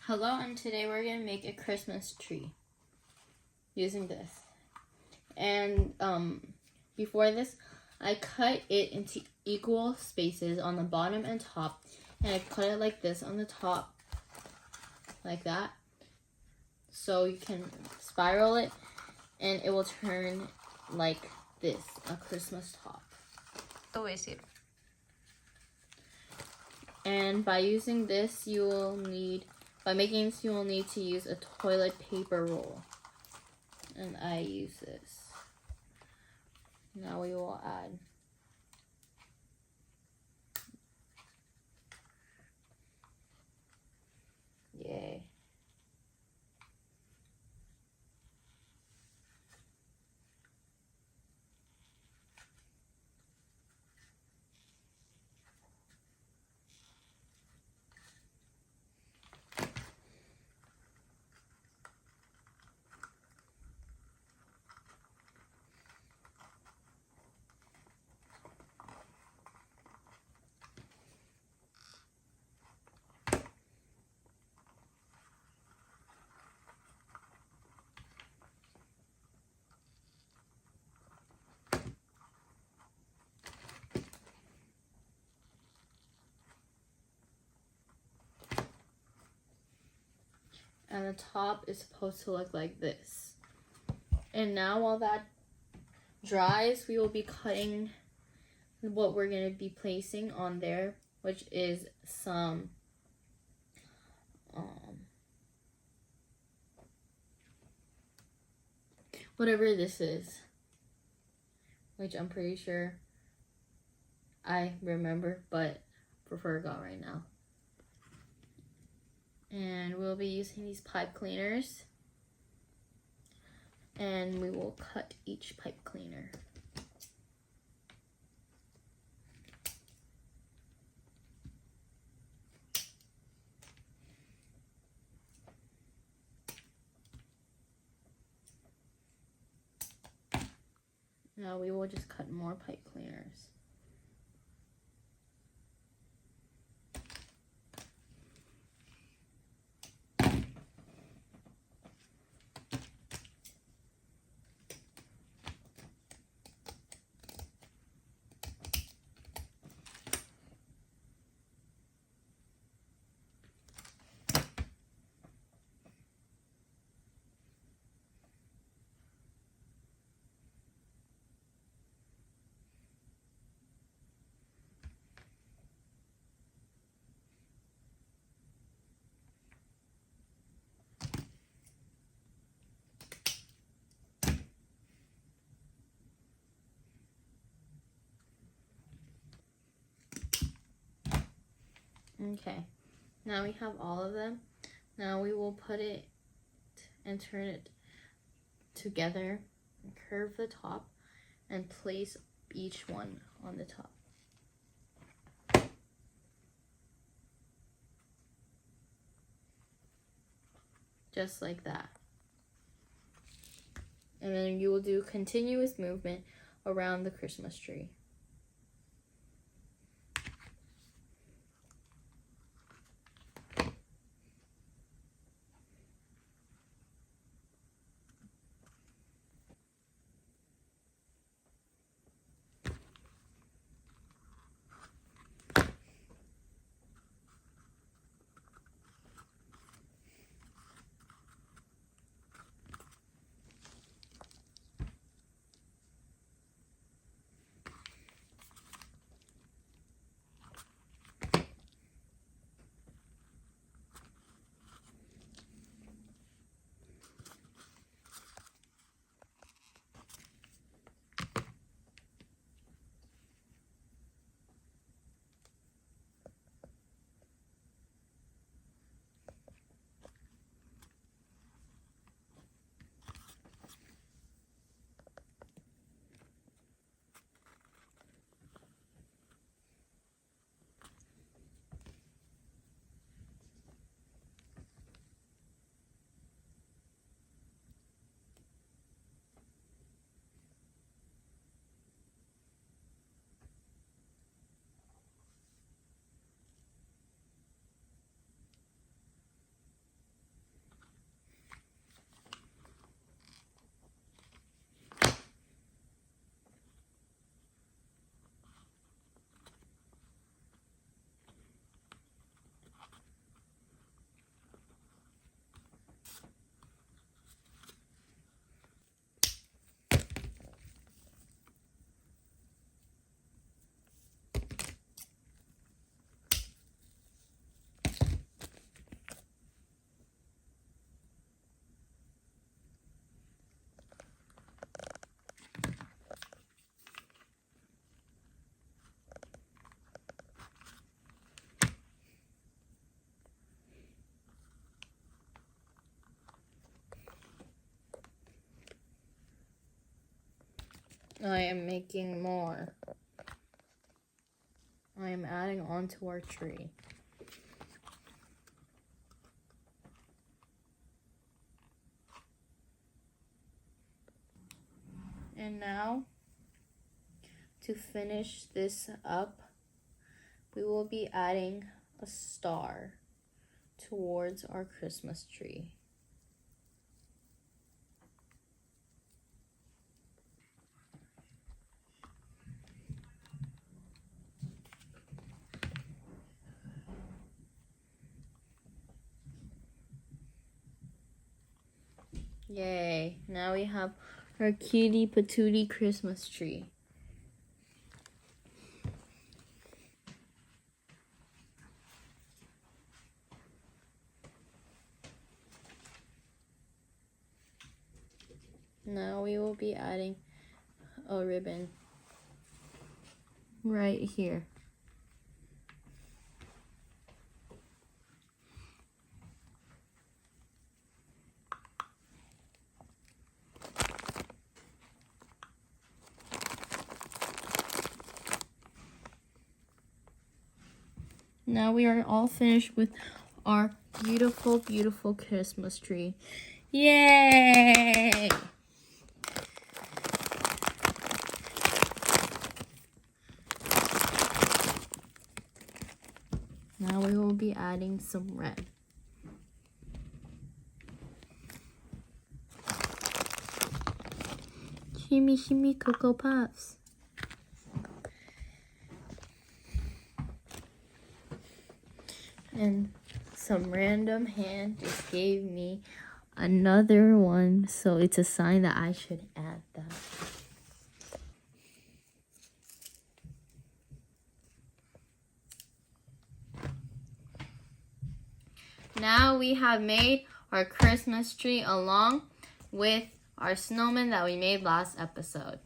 Hello, and today we're going to make a Christmas tree using this. And before this, I cut it into equal spaces on the bottom and top. And I cut it like this on the top, like that. So you can spiral it, and it will turn like this, a Christmas top. Oh, I see it. And by using this, by making this, you will need to use a toilet paper roll. And I use this. Now we will add yay. And the top is supposed to look like this. And now while that dries, we will be cutting what we're going to be placing on there, which is some whatever this is, which I'm pretty sure I remember, but forgot right now. And we'll be using these pipe cleaners, and we will cut each pipe cleaner. Now we will just cut more pipe cleaners. Okay, now we have all of them. Now we will put it and turn it together, and curve the top, and place each one on the top. Just like that. And then you will do continuous movement around the Christmas tree. I am making more. I am adding onto our tree. And now, to finish this up, we will be adding a star towards our Christmas tree. Yay, now we have our cutie patootie Christmas tree. Now we will be adding a ribbon right here. Now we are all finished with our beautiful, beautiful Christmas tree. Yay! Now we will be adding some red. Shimmy, shimmy, Cocoa Puffs. And some random hand just gave me another one, so it's a sign that I should add that. Now we have made our Christmas tree along with our snowman that we made last episode.